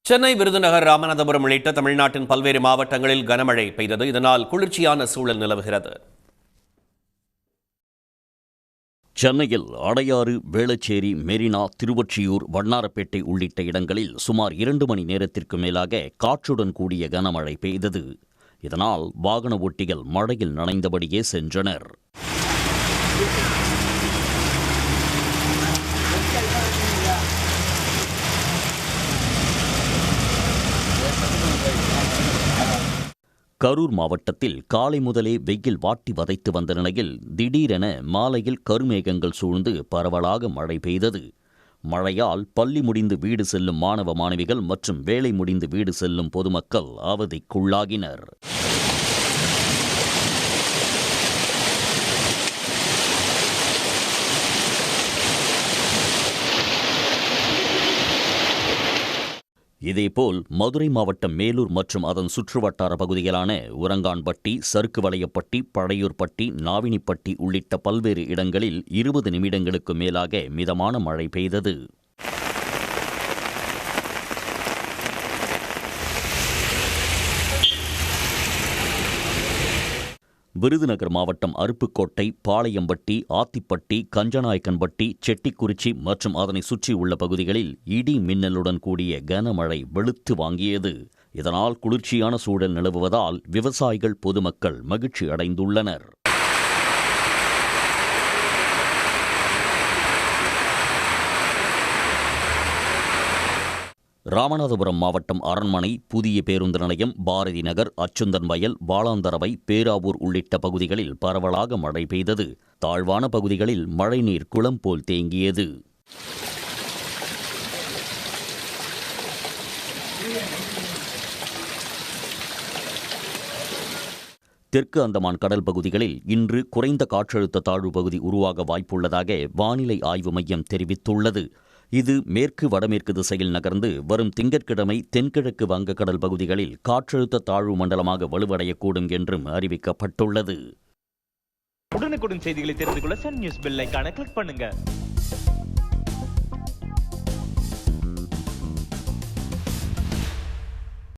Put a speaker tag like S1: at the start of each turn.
S1: சென்னை, விருதுநகர், ராமநாதபுரம் உள்ளிட்ட தமிழ்நாட்டின் பல்வேறு மாவட்டங்களில் கனமழை பெய்தது. இதனால் குளிர்ச்சியான சூழல் நிலவுகிறது.
S2: சென்னையில் அடையாறு, வேளச்சேரி, மெரினா, திருவொற்றியூர், வண்ணாரப்பேட்டை உள்ளிட்ட இடங்களில் சுமார் 2 மணி நேரத்திற்கு மேலாக காற்றுடன் கூடிய கனமழை பெய்தது. இதனால் வாகன ஓட்டிகள் மழையில் நனைந்தபடியே சென்றனர். கரூர் மாவட்டத்தில் காலை முதலே வெயில் வாட்டி வதைத்து வந்த நிலையில் திடீரென மாலையில் கருமேகங்கள் சூழ்ந்து பரவலாக மழை பெய்தது. மழையால் பள்ளி முடிந்து வீடு செல்லும் மாணவ மாணவிகள் மற்றும் வேலை முடிந்து வீடு செல்லும் பொதுமக்கள் அவதிக்குள்ளாகினர். இதேபோல் மதுரை மாவட்டம் மேலூர் மற்றும் அதன் சுற்றுவட்டார பகுதிகளான உரங்கான்பட்டி, சறுக்கு வளையப்பட்டி, பழையூர்பட்டி, நாவினிப்பட்டி உள்ளிட்ட பல்வேறு இடங்களில் 20 நிமிடங்களுக்கு மேலாக மிதமான மழை பெய்தது. விருதுநகர் மாவட்டம் அருப்புக்கோட்டை, பாளையம்பட்டி, ஆத்திப்பட்டி, கஞ்சநாயக்கன்பட்டி, செட்டிக்குறிச்சி மற்றும் அதனை சுற்றியுள்ள பகுதிகளில் இடி மின்னலுடன் கூடிய கனமழை வெளுத்து வாங்கியது. இதனால் குளிர்ச்சியான சூழல் நிலவுவதால் விவசாயிகள், பொதுமக்கள் மகிழ்ச்சி அடைந்துள்ளனர். ராமநாதபுரம் மாவட்டம் அரண்மனை, புதிய பேருந்து நிலையம், பாரதி நகர், அச்சுந்தன் வயல், வாளாந்தரவை, பேராவூர் உள்ளிட்ட பகுதிகளில் பரவலாக மழை பெய்தது. தாழ்வான பகுதிகளில் மழைநீர் குளம் போல் தேங்கியது. தெற்கு அந்தமான் கடல் பகுதிகளில் இன்று குறைந்த காற்றழுத்த தாழ்வு பகுதி உருவாக வாய்ப்புள்ளதாக வானிலை ஆய்வு மையம் தெரிவித்துள்ளது. இது மேற்கு வடமேற்கு திசையில் நகர்ந்து வரும் திங்கட்கிழமை தென்கிழக்கு வங்கக்கடல் பகுதிகளில் காற்றழுத்த தாழ்வு மண்டலமாக வலுவடையக்கூடும் என்றும் அறிவிக்கப்பட்டுள்ளது.
S3: உடனுக்குடன் செய்திகளை தெரிந்து கொள்ள சன் நியூஸ் பெல் ஐகானை கிளிக் பண்ணுங்க.